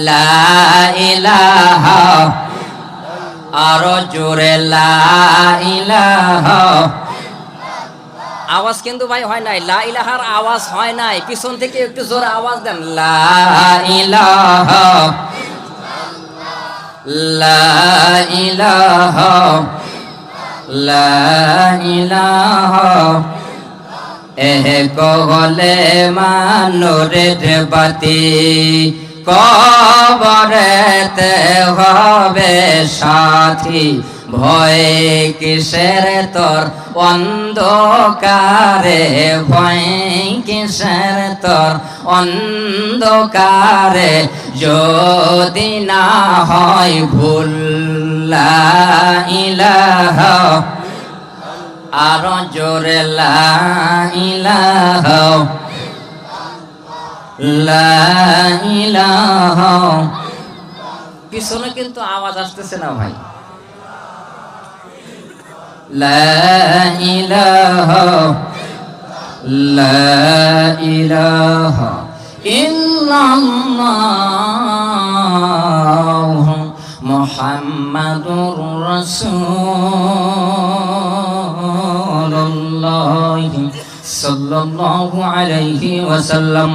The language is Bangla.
লা ইলাহা, আরো জোরে লা ইলাহা। আওয়াজ কিন্তু ভাই হয় নাই, লা ইলাহার আওয়াজ হয় নাই, পিছন থেকে একটু জোরে আওয়াজ দেন, লা ইলাহা, লা ইলাহা, লা ইলাহা। কলে মানুরের বাতি, কবরেতে হবে সাথী। ভয় কিসের তোর অন্ধকারে, ভয় কিসের তোর অন্ধকারে, যদি না হয় ভুল। লা ইলাহা, আরো জোরে লা ইলাহা, লা ইলাহা। পিছনে কিন্তু আওয়াজ আসতেছে না ভাই। লা ইলাহা, লা ইলাহা ইল্লাল্লাহ মুহাম্মাদুর রাসূলুল্লাহ সাল্লাল্লাহু আলাইহি ওয়াসাল্লাম।